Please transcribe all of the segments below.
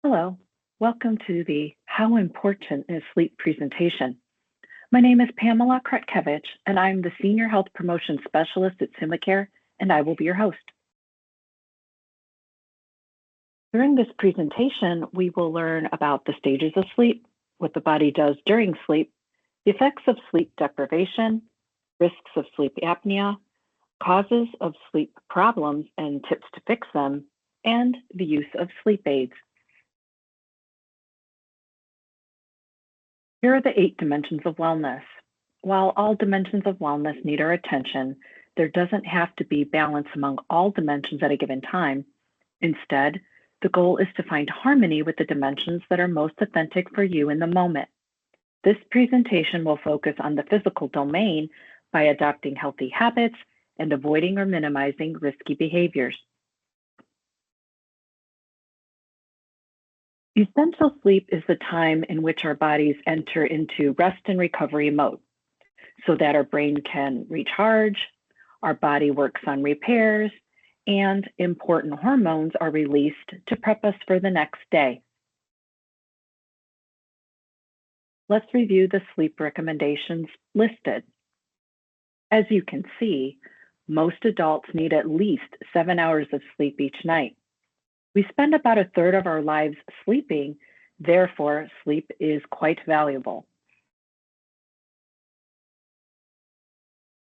Hello, welcome to the How Important is Sleep presentation. My name is Pamela Kretkevich, and I'm the Senior Health Promotion Specialist at SummaCare, and I will be your host. During this presentation, we will learn about the stages of sleep, what the body does during sleep, the effects of sleep deprivation, risks of sleep apnea, causes of sleep problems and tips to fix them, and the use of sleep aids. Here are the 8 dimensions of wellness. While all dimensions of wellness need our attention, there doesn't have to be balance among all dimensions at a given time. Instead, the goal is to find harmony with the dimensions that are most authentic for you in the moment. This presentation will focus on the physical domain by adopting healthy habits and avoiding or minimizing risky behaviors. Essential sleep is the time in which our bodies enter into rest and recovery mode so that our brain can recharge, our body works on repairs, and important hormones are released to prep us for the next day. Let's review the sleep recommendations listed. As you can see, most adults need at least 7 hours of sleep each night. We spend about a third of our lives sleeping, therefore sleep is quite valuable.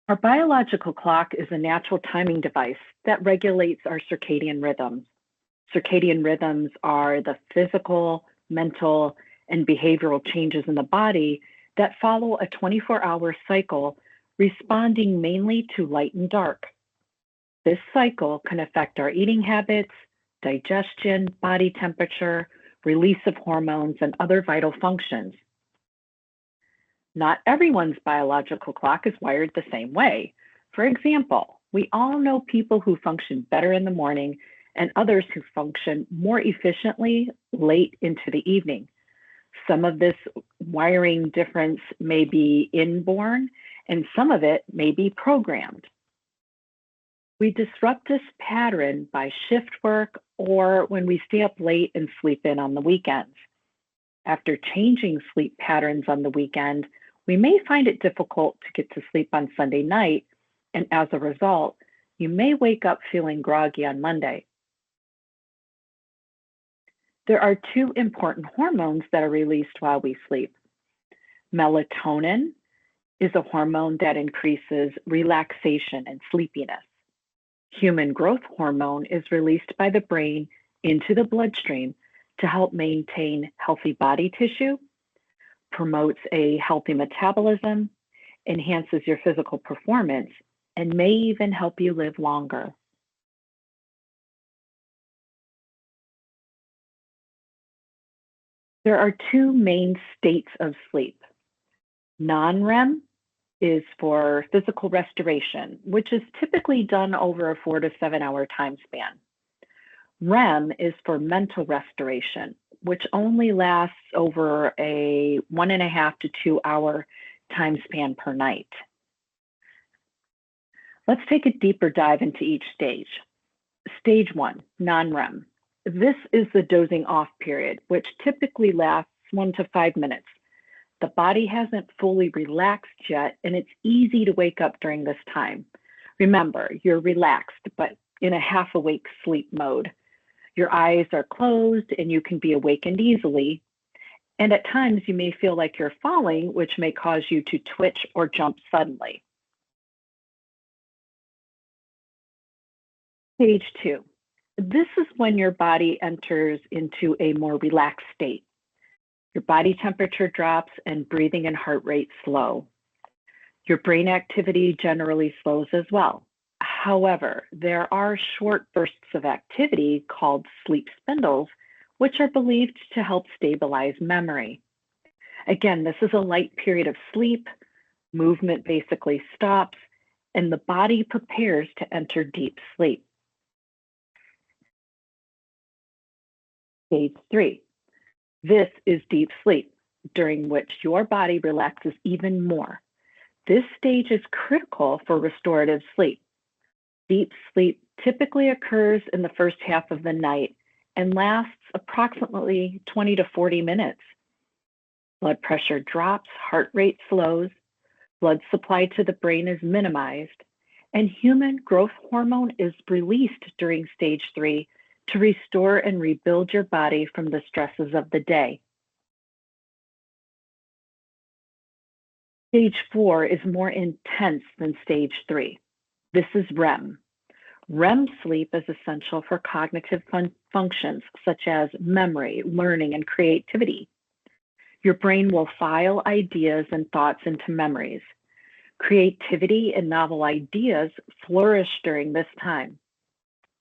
Our biological clock is a natural timing device that regulates our circadian rhythms. Circadian rhythms are the physical, mental, and behavioral changes in the body that follow a 24-hour cycle, responding mainly to light and dark. This cycle can affect our eating habits, digestion, body temperature, release of hormones, and other vital functions. Not everyone's biological clock is wired the same way. For example, we all know people who function better in the morning and others who function more efficiently late into the evening. Some of this wiring difference may be inborn, and some of it may be programmed. We disrupt this pattern by shift work or when we stay up late and sleep in on the weekends. After changing sleep patterns on the weekend, we may find it difficult to get to sleep on Sunday night, and as a result, you may wake up feeling groggy on Monday. There are 2 important hormones that are released while we sleep. Melatonin is a hormone that increases relaxation and sleepiness. Human growth hormone is released by the brain into the bloodstream to help maintain healthy body tissue, promotes a healthy metabolism, enhances your physical performance, and may even help you live longer. There are 2 main states of sleep. Non-REM is for physical restoration, which is typically done over a 4 to 7 hour time span. REM is for mental restoration, which only lasts over a 1.5 to 2 hour time span per night. Let's take a deeper dive into each stage. Stage 1, non-REM. This is the dozing off period, which typically lasts 1 to 5 minutes. The body hasn't fully relaxed yet, and it's easy to wake up during this time. Remember, you're relaxed, but in a half-awake sleep mode. Your eyes are closed, and you can be awakened easily. And at times, you may feel like you're falling, which may cause you to twitch or jump suddenly. Stage 2. This is when your body enters into a more relaxed state. Your body temperature drops and breathing and heart rate slow. Your brain activity generally slows as well. However, there are short bursts of activity called sleep spindles, which are believed to help stabilize memory. Again, this is a light period of sleep, movement basically stops, and the body prepares to enter deep sleep. Stage 3. This is deep sleep, during which your body relaxes even more. This stage is critical for restorative sleep. Deep sleep typically occurs in the first half of the night and lasts approximately 20 to 40 minutes. Blood pressure drops, heart rate slows, blood supply to the brain is minimized, and human growth hormone is released during stage 3 to restore and rebuild your body from the stresses of the day. Stage 4 is more intense than stage 3. This is REM. REM sleep is essential for cognitive functions such as memory, learning, and creativity. Your brain will file ideas and thoughts into memories. Creativity and novel ideas flourish during this time.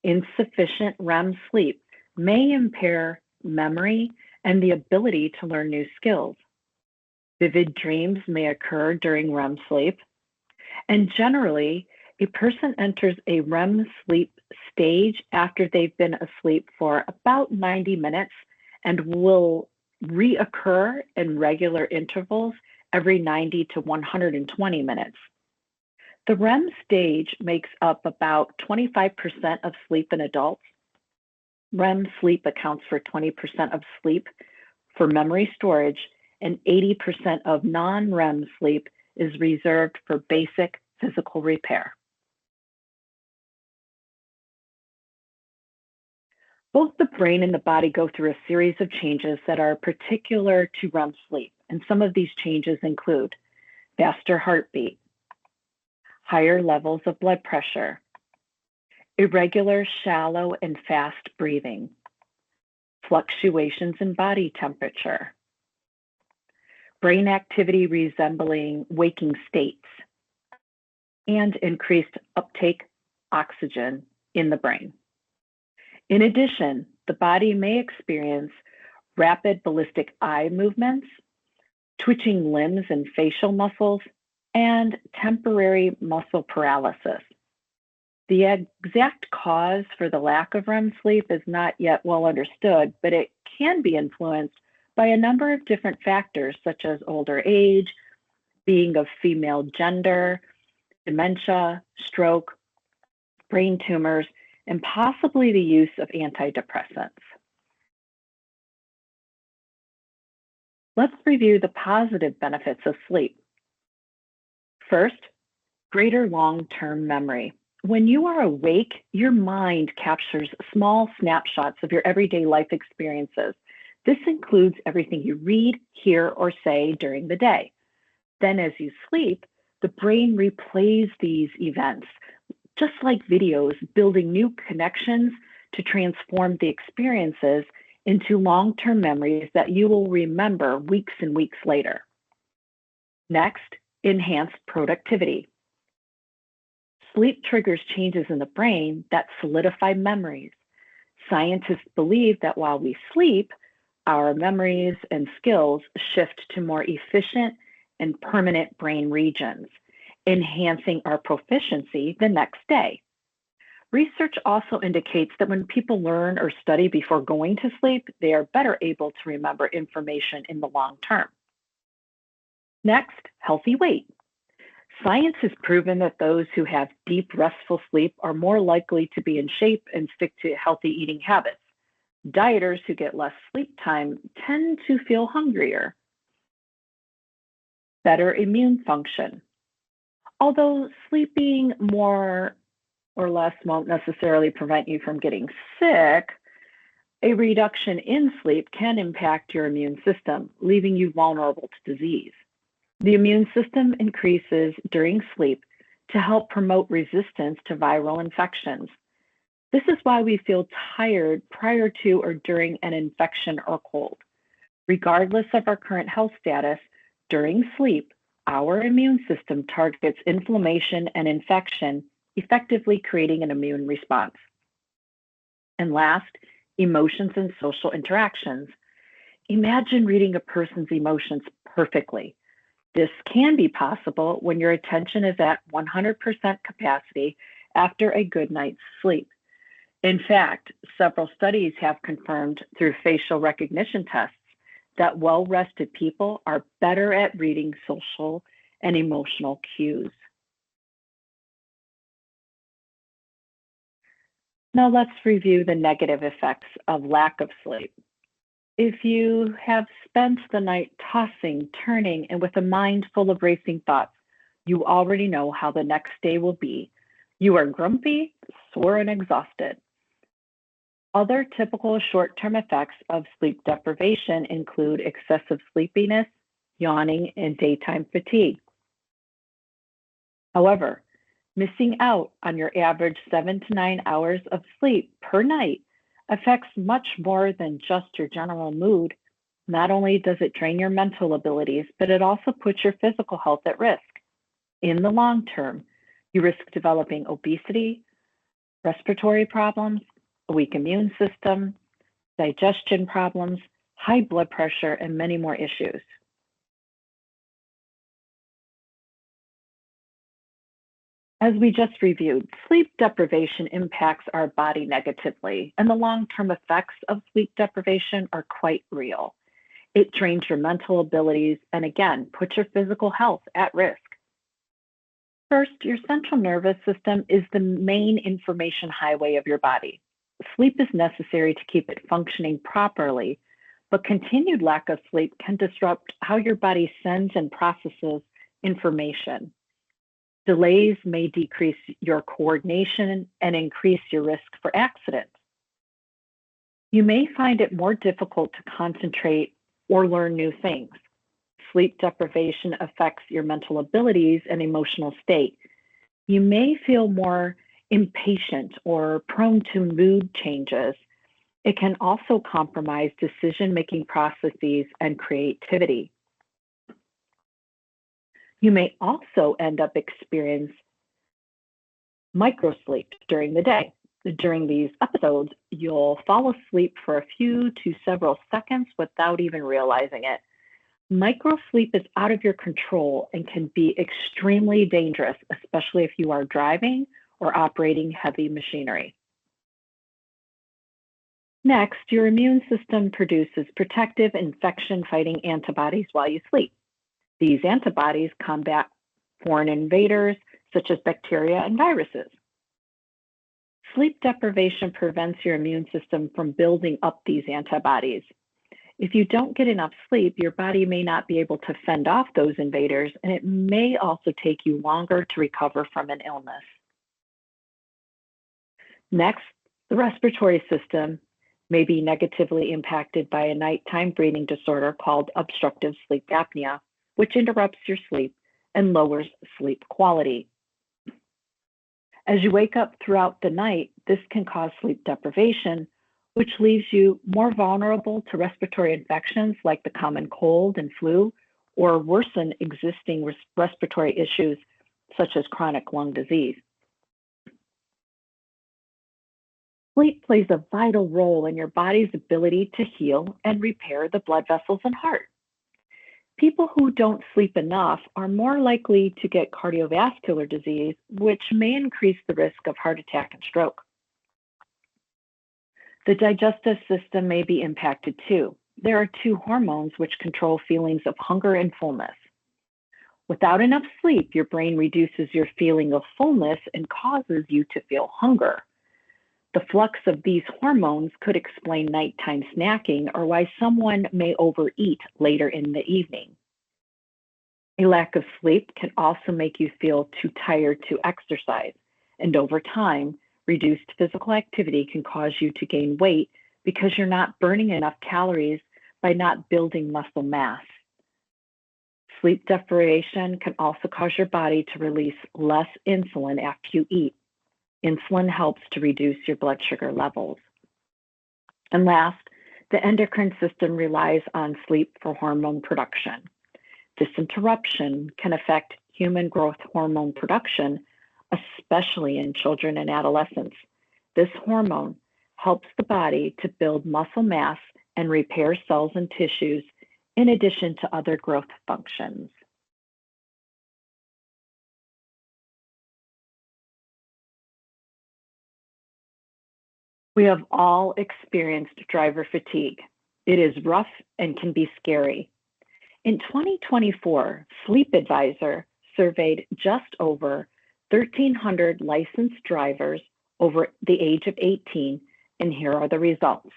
Insufficient REM sleep may impair memory and the ability to learn new skills. Vivid dreams may occur during REM sleep. And generally, a person enters a REM sleep stage after they've been asleep for about 90 minutes and will reoccur in regular intervals every 90 to 120 minutes. The REM stage makes up about 25% of sleep in adults. REM sleep accounts for 20% of sleep for memory storage, and 80% of non-REM sleep is reserved for basic physical repair. Both the brain and the body go through a series of changes that are particular to REM sleep, and some of these changes include faster heartbeat, higher levels of blood pressure, irregular, shallow, and fast breathing, fluctuations in body temperature, brain activity resembling waking states, and increased uptake oxygen in the brain. In addition, the body may experience rapid ballistic eye movements, twitching limbs and facial muscles, and temporary muscle paralysis. The exact cause for the lack of REM sleep is not yet well understood, but it can be influenced by a number of different factors, such as older age, being of female gender, dementia, stroke, brain tumors, and possibly the use of antidepressants. Let's review the positive benefits of sleep. First, greater long-term memory. When you are awake, your mind captures small snapshots of your everyday life experiences. This includes everything you read, hear, or say during the day. Then as you sleep, the brain replays these events, just like videos, building new connections to transform the experiences into long-term memories that you will remember weeks and weeks later. Next, enhanced productivity. Sleep triggers changes in the brain that solidify memories. Scientists believe that while we sleep, our memories and skills shift to more efficient and permanent brain regions, enhancing our proficiency the next day. Research also indicates that when people learn or study before going to sleep, they are better able to remember information in the long term. Next, healthy weight. Science has proven that those who have deep, restful sleep are more likely to be in shape and stick to healthy eating habits. Dieters who get less sleep time tend to feel hungrier. Better immune function. Although sleeping more or less won't necessarily prevent you from getting sick, a reduction in sleep can impact your immune system, leaving you vulnerable to disease. The immune system increases during sleep to help promote resistance to viral infections. This is why we feel tired prior to or during an infection or cold. Regardless of our current health status, during sleep, our immune system targets inflammation and infection, effectively creating an immune response. And last, emotions and social interactions. Imagine reading a person's emotions perfectly. This can be possible when your attention is at 100% capacity after a good night's sleep. In fact, several studies have confirmed through facial recognition tests that well-rested people are better at reading social and emotional cues. Now let's review the negative effects of lack of sleep. If you have spent the night tossing, turning, and with a mind full of racing thoughts, you already know how the next day will be. You are grumpy, sore, and exhausted. Other typical short-term effects of sleep deprivation include excessive sleepiness, yawning, and daytime fatigue. However, missing out on your average 7 to 9 hours of sleep per night affects much more than just your general mood. Not only does it drain your mental abilities, but it also puts your physical health at risk. In the long term, you risk developing obesity, respiratory problems, a weak immune system, digestion problems, high blood pressure, and many more issues. As we just reviewed, sleep deprivation impacts our body negatively, and the long-term effects of sleep deprivation are quite real. It drains your mental abilities and again, puts your physical health at risk. First, your central nervous system is the main information highway of your body. Sleep is necessary to keep it functioning properly, but continued lack of sleep can disrupt how your body sends and processes information. Delays may decrease your coordination and increase your risk for accidents. You may find it more difficult to concentrate or learn new things. Sleep deprivation affects your mental abilities and emotional state. You may feel more impatient or prone to mood changes. It can also compromise decision-making processes and creativity. You may also end up experiencing microsleep during the day. During these episodes, you'll fall asleep for a few to several seconds without even realizing it. Microsleep is out of your control and can be extremely dangerous, especially if you are driving or operating heavy machinery. Next, your immune system produces protective infection-fighting antibodies while you sleep. These antibodies combat foreign invaders such as bacteria and viruses. Sleep deprivation prevents your immune system from building up these antibodies. If you don't get enough sleep, your body may not be able to fend off those invaders, and it may also take you longer to recover from an illness. Next, the respiratory system may be negatively impacted by a nighttime breathing disorder called obstructive sleep apnea, which interrupts your sleep and lowers sleep quality. As you wake up throughout the night, this can cause sleep deprivation, which leaves you more vulnerable to respiratory infections like the common cold and flu, or worsen existing respiratory issues such as chronic lung disease. Sleep plays a vital role in your body's ability to heal and repair the blood vessels and heart. People who don't sleep enough are more likely to get cardiovascular disease, which may increase the risk of heart attack and stroke. The digestive system may be impacted too. There are two hormones which control feelings of hunger and fullness. Without enough sleep, your brain reduces your feeling of fullness and causes you to feel hunger. The flux of these hormones could explain nighttime snacking or why someone may overeat later in the evening. A lack of sleep can also make you feel too tired to exercise, and over time, reduced physical activity can cause you to gain weight because you're not burning enough calories by not building muscle mass. Sleep deprivation can also cause your body to release less insulin after you eat. Insulin helps to reduce your blood sugar levels. And last, the endocrine system relies on sleep for hormone production. This interruption can affect human growth hormone production, especially in children and adolescents. This hormone helps the body to build muscle mass and repair cells and tissues, in addition to other growth functions. We have all experienced driver fatigue. It is rough and can be scary. In 2024, Sleep Advisor surveyed just over 1,300 licensed drivers over the age of 18, and here are the results.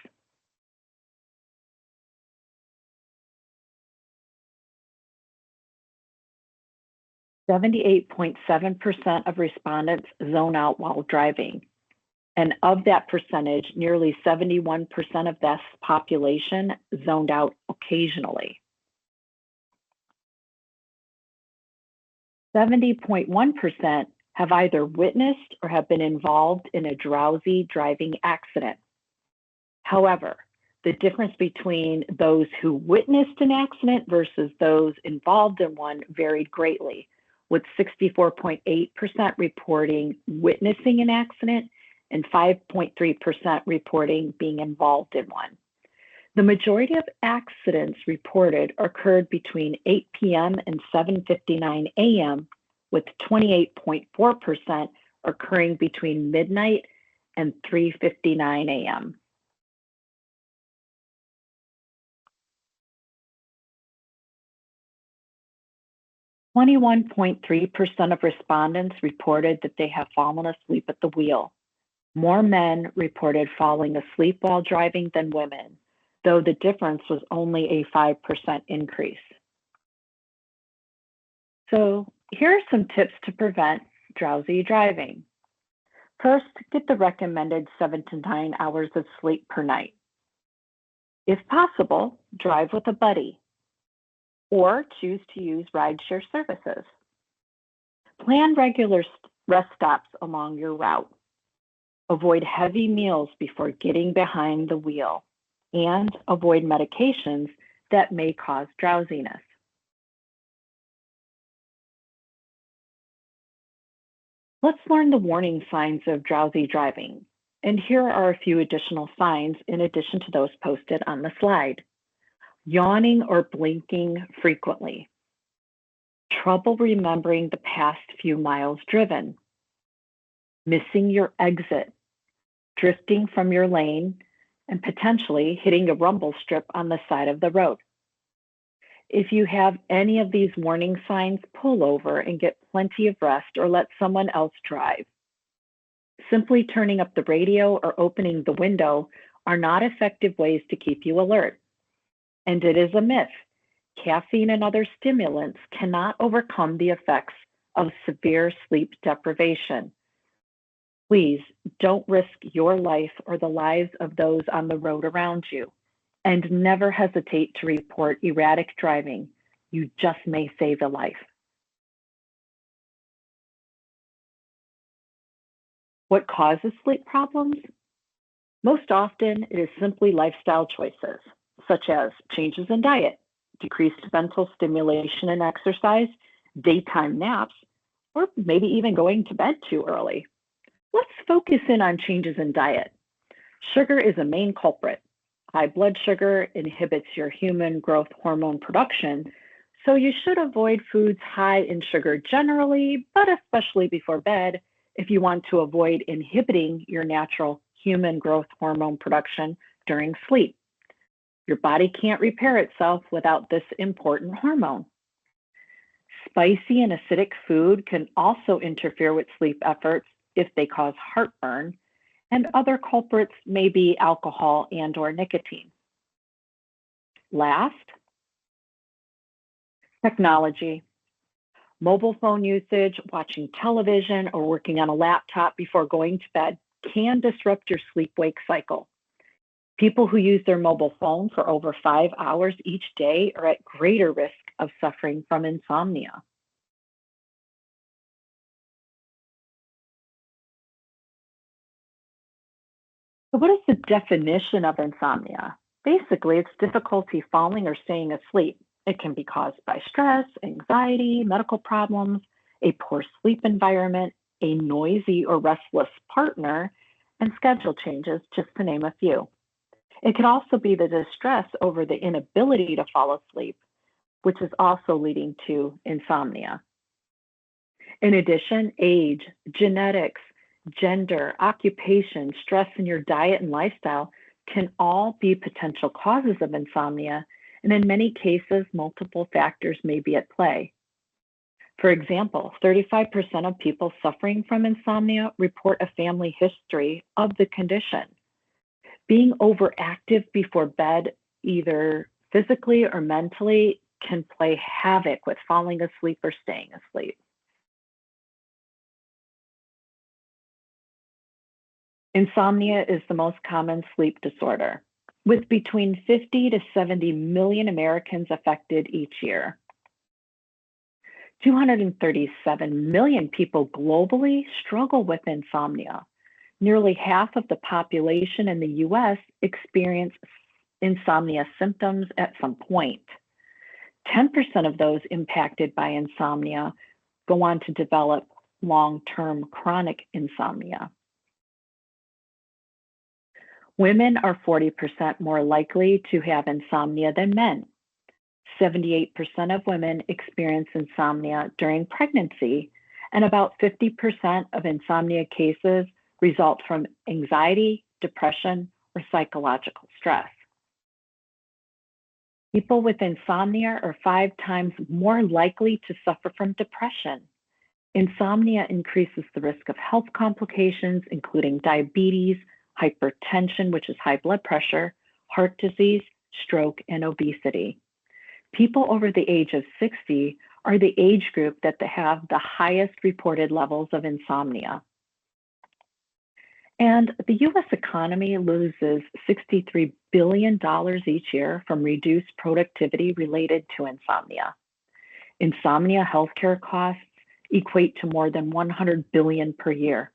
.7% of respondents zone out while driving. And of that percentage, nearly 71% of this population zoned out occasionally. 70.1% have either witnessed or have been involved in a drowsy driving accident. However, the difference between those who witnessed an accident versus those involved in one varied greatly, with 64.8% reporting witnessing an accident and 5.3% reporting being involved in one. The majority of accidents reported occurred between 8 p.m. and 7:59 a.m., with 28.4% occurring between midnight and 3:59 a.m. .3% of respondents reported that they have fallen asleep at the wheel. More men reported falling asleep while driving than women, though the difference was only a 5% increase. So here are some tips to prevent drowsy driving. First, get the recommended 7 to 9 hours of sleep per night. If possible, drive with a buddy or choose to use rideshare services. Plan regular rest stops along your route. Avoid heavy meals before getting behind the wheel, and avoid medications that may cause drowsiness. Let's learn the warning signs of drowsy driving. And here are a few additional signs in addition to those posted on the slide. Yawning or blinking frequently. Trouble remembering the past few miles driven. Missing your exit. Drifting from your lane, and potentially hitting a rumble strip on the side of the road. If you have any of these warning signs, pull over and get plenty of rest or let someone else drive. Simply turning up the radio or opening the window are not effective ways to keep you alert. And it is a myth. Caffeine and other stimulants cannot overcome the effects of severe sleep deprivation. Please don't risk your life or the lives of those on the road around you, and never hesitate to report erratic driving. You just may save a life. What causes sleep problems? Most often, it is simply lifestyle choices, such as changes in diet, decreased mental stimulation and exercise, daytime naps, or maybe even going to bed too early. Let's focus in on changes in diet. Sugar is a main culprit. High blood sugar inhibits your human growth hormone production, so you should avoid foods high in sugar generally, but especially before bed if you want to avoid inhibiting your natural human growth hormone production during sleep. Your body can't repair itself without this important hormone. Spicy and acidic food can also interfere with sleep efforts if they cause heartburn, and other culprits may be alcohol and/or nicotine. Last, technology. Mobile phone usage, watching television, or working on a laptop before going to bed can disrupt your sleep-wake cycle. People who use their mobile phone for over 5 hours each day are at greater risk of suffering from insomnia. So what is the definition of insomnia? Basically, it's difficulty falling or staying asleep. It can be caused by stress, anxiety, medical problems, a poor sleep environment, a noisy or restless partner, and schedule changes, just to name a few. It can also be the distress over the inability to fall asleep, which is also leading to insomnia. In addition, age, genetics, gender, occupation, stress in your diet and lifestyle can all be potential causes of insomnia, and in many cases, multiple factors may be at play. For example, 35% of people suffering from insomnia report a family history of the condition. Being overactive before bed, either physically or mentally, can play havoc with falling asleep or staying asleep. Insomnia is the most common sleep disorder, with between 50 to 70 million Americans affected each year. 237 million people globally struggle with insomnia. Nearly half of the population in the US experience insomnia symptoms at some point. 10% of those impacted by insomnia go on to develop long-term chronic insomnia. Women are 40% more likely to have insomnia than men. 78% of women experience insomnia during pregnancy, and about 50% of insomnia cases result from anxiety, depression, or psychological stress. People with insomnia are 5 times more likely to suffer from depression. Insomnia increases the risk of health complications, including diabetes, hypertension, which is high blood pressure, heart disease, stroke, and obesity. People over the age of 60 are the age group that have the highest reported levels of insomnia. And the US economy loses $63 billion each year from reduced productivity related to insomnia. Insomnia healthcare costs equate to more than $100 billion per year.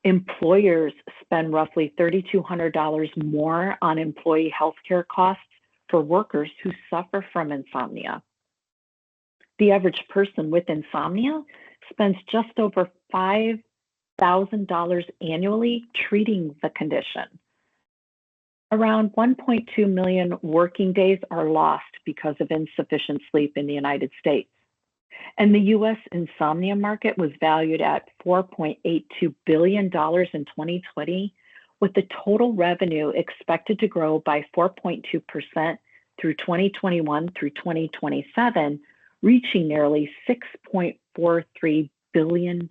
Employers spend roughly $3,200 more on employee healthcare costs for workers who suffer from insomnia. The average person with insomnia spends just over $5,000 annually treating the condition. Around 1.2 million working days are lost because of insufficient sleep in the United States. And the US insomnia market was valued at $4.82 billion in 2020, with the total revenue expected to grow by 4.2% through 2021 through 2027, reaching nearly $6.43 billion.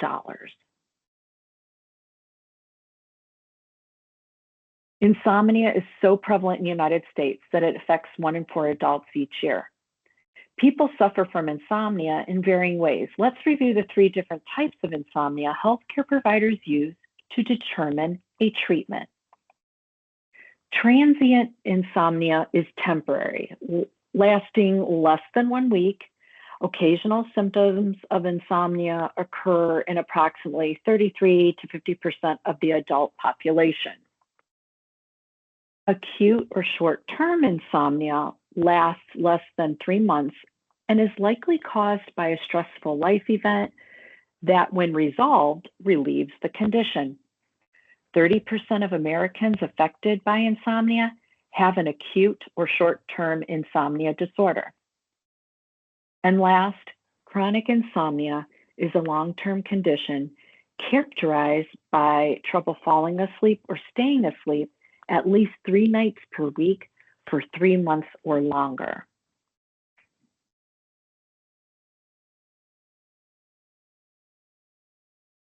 Insomnia is so prevalent in the United States that it affects 1 in 4 adults each year. People suffer from insomnia in varying ways. Let's review the 3 different types of insomnia healthcare providers use to determine a treatment. Transient insomnia is temporary, lasting less than 1 week. Occasional symptoms of insomnia occur in approximately 33 to 50% of the adult population. Acute or short-term insomnia lasts less than 3 months and is likely caused by a stressful life event that, when resolved, relieves the condition. 30% of Americans affected by insomnia have an acute or short-term insomnia disorder. And last, chronic insomnia is a long-term condition characterized by trouble falling asleep or staying asleep at least 3 nights per week for 3 months or longer.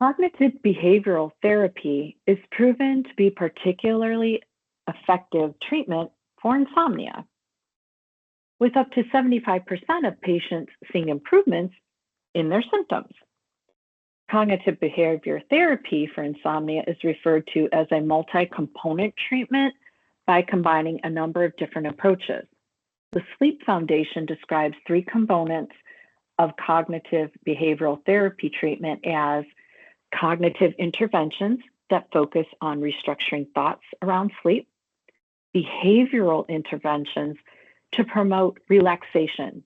Cognitive behavioral therapy is proven to be particularly effective treatment for insomnia, with up to 75% of patients seeing improvements in their symptoms. Cognitive behavior therapy for insomnia is referred to as a multi-component treatment by combining a number of different approaches. The Sleep Foundation describes 3 components of cognitive behavioral therapy treatment as cognitive interventions that focus on restructuring thoughts around sleep, behavioral interventions to promote relaxation,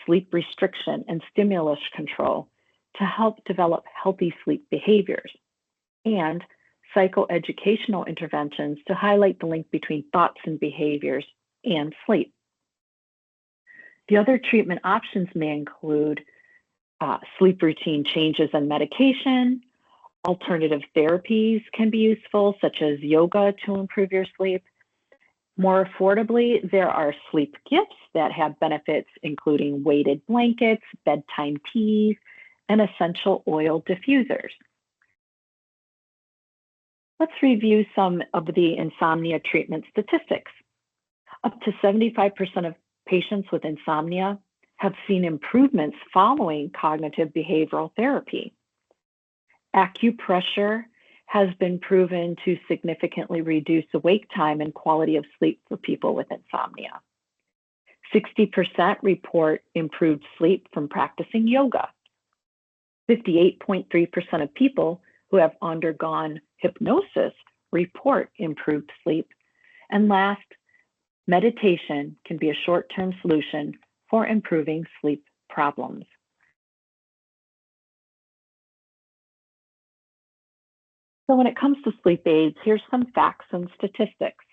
sleep restriction, and stimulus control to help develop healthy sleep behaviors, and psychoeducational interventions to highlight the link between thoughts and behaviors and sleep. The other treatment options may include sleep routine changes and medication. Alternative therapies can be useful, such as yoga to improve your sleep. More affordably, there are sleep gifts that have benefits including weighted blankets, bedtime teas, and essential oil diffusers. Let's review some of the insomnia treatment statistics. Up to 75% of patients with insomnia have seen improvements following cognitive behavioral therapy. Acupressure has been proven to significantly reduce awake time and quality of sleep for people with insomnia. 60% report improved sleep from practicing yoga. 58.3% of people who have undergone hypnosis report improved sleep. And last, meditation can be a short-term solution for improving sleep problems. So when it comes to sleep aids, here's some facts and statistics.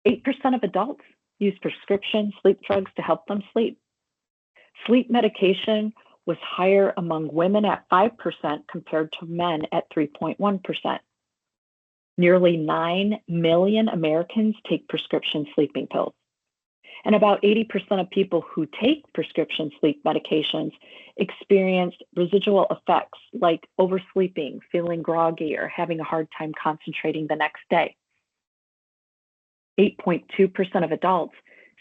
8% of adults use prescription sleep drugs to help them sleep. Sleep medication was higher among women at 5% compared to men at 3.1%. Nearly 9 million Americans take prescription sleeping pills. And about 80% of people who take prescription sleep medications experience residual effects like oversleeping, feeling groggy, or having a hard time concentrating the next day. 8.2% of adults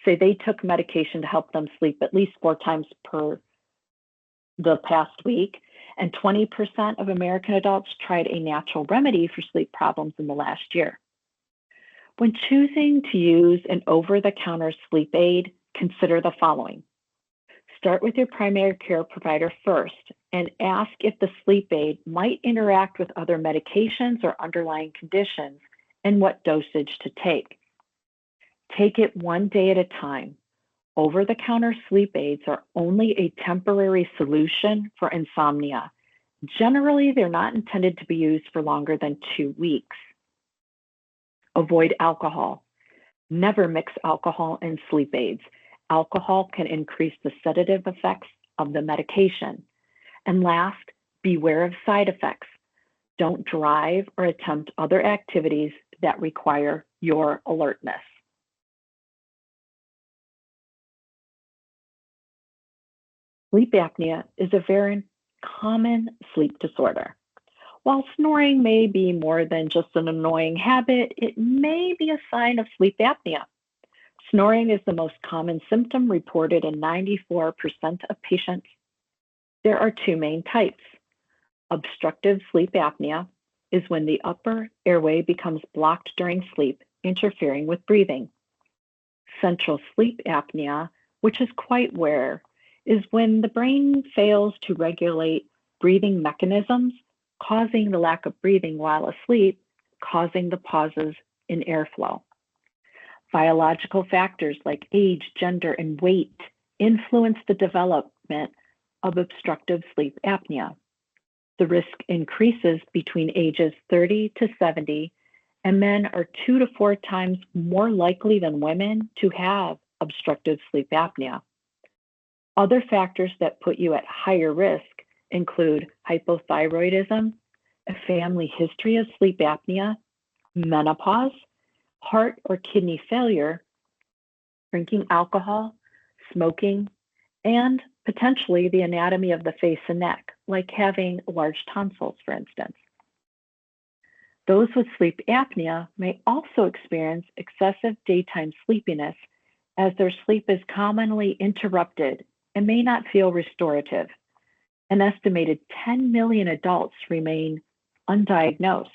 say they took medication to help them sleep at least 4 times per the past week, and 20% of American adults tried a natural remedy for sleep problems in the last year. When choosing to use an over-the-counter sleep aid, consider the following. Start with your primary care provider first and ask if the sleep aid might interact with other medications or underlying conditions and what dosage to take. Take it one day at a time. Over-the-counter sleep aids are only a temporary solution for insomnia. Generally, they're not intended to be used for longer than 2 weeks. Avoid alcohol. Never mix alcohol and sleep aids. Alcohol can increase the sedative effects of the medication. And last, beware of side effects. Don't drive or attempt other activities that require your alertness. Sleep apnea is a very common sleep disorder. While snoring may be more than just an annoying habit, it may be a sign of sleep apnea. Snoring is the most common symptom reported in 94% of patients. There are 2 main types. Obstructive sleep apnea is when the upper airway becomes blocked during sleep, interfering with breathing. Central sleep apnea, which is quite rare, is when the brain fails to regulate breathing mechanisms, causing the lack of breathing while asleep, causing the pauses in airflow. Biological factors like age, gender, and weight influence the development of obstructive sleep apnea. The risk increases between ages 30 to 70, and men are 2 to 4 times more likely than women to have obstructive sleep apnea. Other factors that put you at higher risk include hypothyroidism, a family history of sleep apnea, menopause, heart or kidney failure, drinking alcohol, smoking, and potentially the anatomy of the face and neck, like having large tonsils, for instance. Those with sleep apnea may also experience excessive daytime sleepiness as their sleep is commonly interrupted and may not feel restorative. An estimated 10 million adults remain undiagnosed.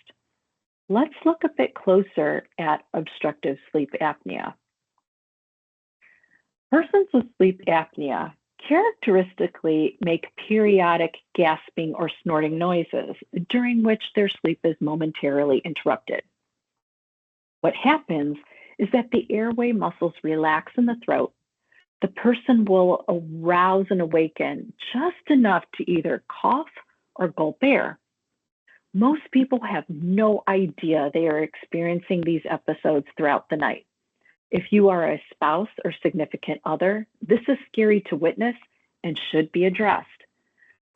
Let's look a bit closer at obstructive sleep apnea. Persons with sleep apnea characteristically make periodic gasping or snorting noises during which their sleep is momentarily interrupted. What happens is that the airway muscles relax in the throat. The person will arouse and awaken just enough to either cough or gulp air. Most people have no idea they are experiencing these episodes throughout the night. If you are a spouse or significant other, this is scary to witness and should be addressed.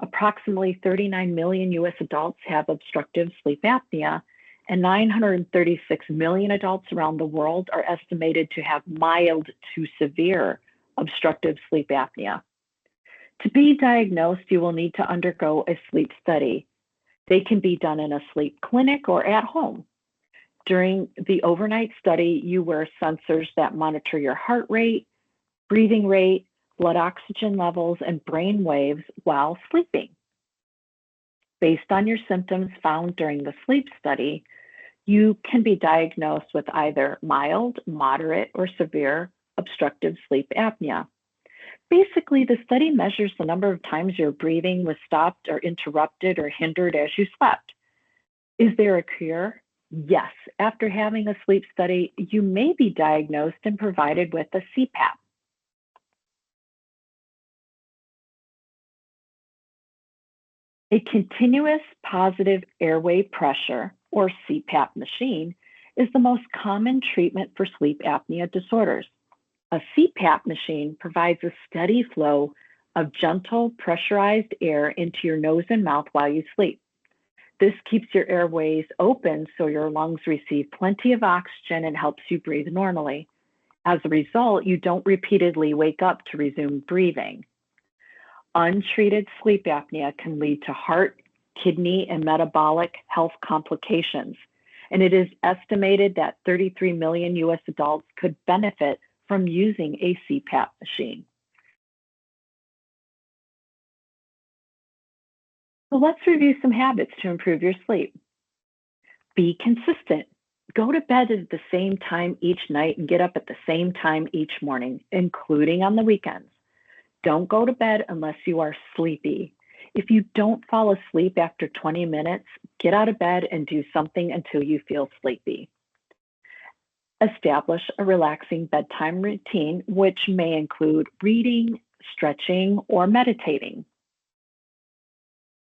Approximately 39 million US adults have obstructive sleep apnea, and 936 million adults around the world are estimated to have mild to severe obstructive sleep apnea. To be diagnosed, you will need to undergo a sleep study. They can be done in a sleep clinic or at home. During the overnight study, you wear sensors that monitor your heart rate, breathing rate, blood oxygen levels, and brain waves while sleeping. Based on your symptoms found during the sleep study, you can be diagnosed with either mild, moderate, or severe obstructive sleep apnea. Basically, the study measures the number of times your breathing was stopped or interrupted or hindered as you slept. Is there a cure? Yes. After having a sleep study, you may be diagnosed and provided with a CPAP. A continuous positive airway pressure, or CPAP machine, is the most common treatment for sleep apnea disorders. A CPAP machine provides a steady flow of gentle pressurized air into your nose and mouth while you sleep. This keeps your airways open so your lungs receive plenty of oxygen and helps you breathe normally. As a result, you don't repeatedly wake up to resume breathing. Untreated sleep apnea can lead to heart, kidney, and metabolic health complications, and it is estimated that 33 million US adults could benefit from using a CPAP machine. So let's review some habits to improve your sleep. Be consistent. Go to bed at the same time each night and get up at the same time each morning, including on the weekends. Don't go to bed unless you are sleepy. If you don't fall asleep after 20 minutes, get out of bed and do something until you feel sleepy. Establish a relaxing bedtime routine, which may include reading, stretching, or meditating.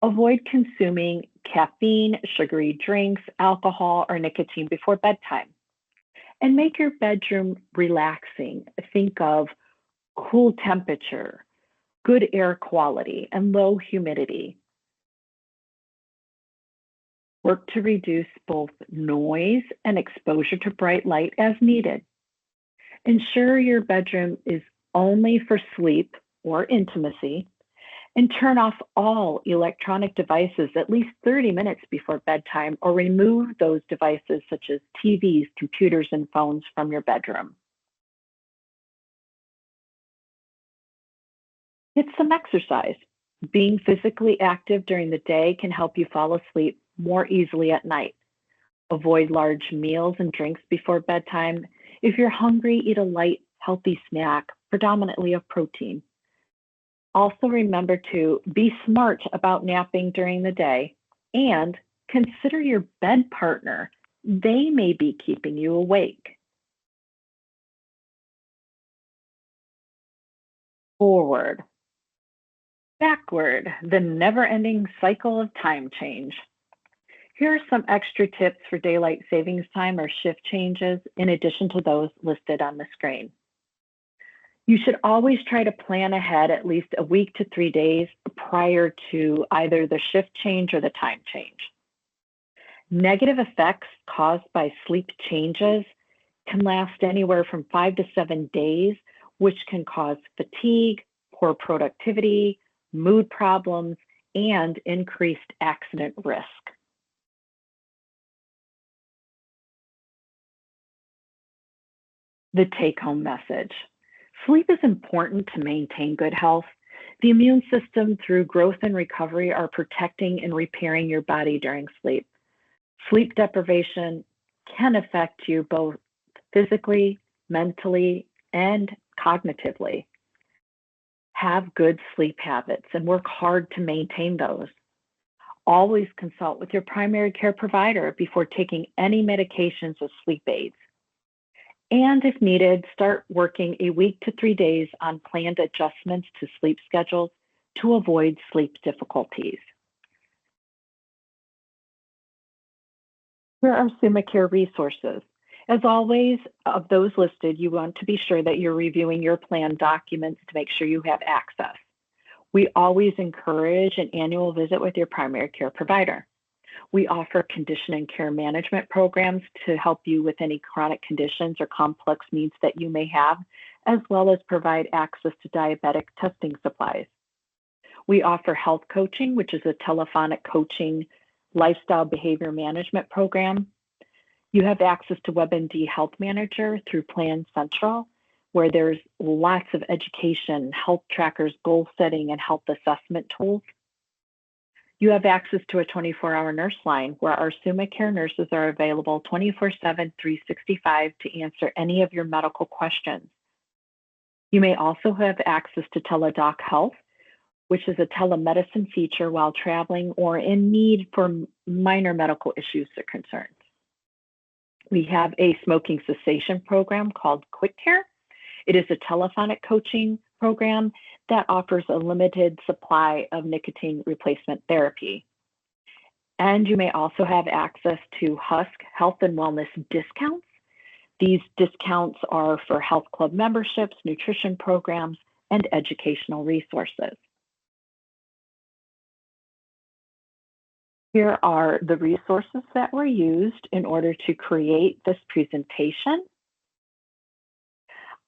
Avoid consuming caffeine, sugary drinks, alcohol, or nicotine before bedtime. And make your bedroom relaxing. Think of cool temperature, good air quality, and low humidity. Work to reduce both noise and exposure to bright light as needed. Ensure your bedroom is only for sleep or intimacy, and turn off all electronic devices at least 30 minutes before bedtime, or remove those devices such as TVs, computers, and phones from your bedroom. Get some exercise. Being physically active during the day can help you fall asleep more easily at night. Avoid large meals and drinks before bedtime. If you're hungry, eat a light, healthy snack, predominantly of protein. Also remember to be smart about napping during the day, and consider your bed partner. They may be keeping you awake. Forward, backward, the never-ending cycle of time change. Here are some extra tips for daylight savings time or shift changes in addition to those listed on the screen. You should always try to plan ahead at least a week to 3 days prior to either the shift change or the time change. Negative effects caused by sleep changes can last anywhere from 5 to 7 days, which can cause fatigue, poor productivity, mood problems, and increased accident risk. The take-home message. Sleep is important to maintain good health. The immune system, through growth and recovery, are protecting and repairing your body during sleep. Sleep deprivation can affect you both physically, mentally, and cognitively. Have good sleep habits and work hard to maintain those. Always consult with your primary care provider before taking any medications or sleep aids. And if needed, start working a week to 3 days on planned adjustments to sleep schedules to avoid sleep difficulties. Here are SummaCare resources. As always, of those listed, you want to be sure that you're reviewing your plan documents to make sure you have access. We always encourage an annual visit with your primary care provider. We offer condition and care management programs to help you with any chronic conditions or complex needs that you may have, as well as provide access to diabetic testing supplies. We offer health coaching, which is a telephonic coaching lifestyle behavior management program. You have access to WebMD Health Manager through Plan Central, where there's lots of education, health trackers, goal setting, and health assessment tools. You have access to a 24-hour nurse line where our SummaCare nurses are available 24/7, 365 to answer any of your medical questions. You may also have access to Teladoc Health, which is a telemedicine feature while traveling or in need for minor medical issues or concerns. We have a smoking cessation program called Quick Care. It is a telephonic coaching program that offers a limited supply of nicotine replacement therapy. And you may also have access to Husk Health and Wellness discounts. These discounts are for health club memberships, nutrition programs, and educational resources. Here are the resources that were used in order to create this presentation.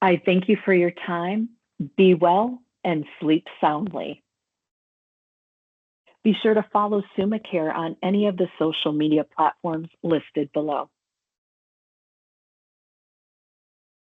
I thank you for your time. Be well and sleep soundly. Be sure to follow SummaCare on any of the social media platforms listed below.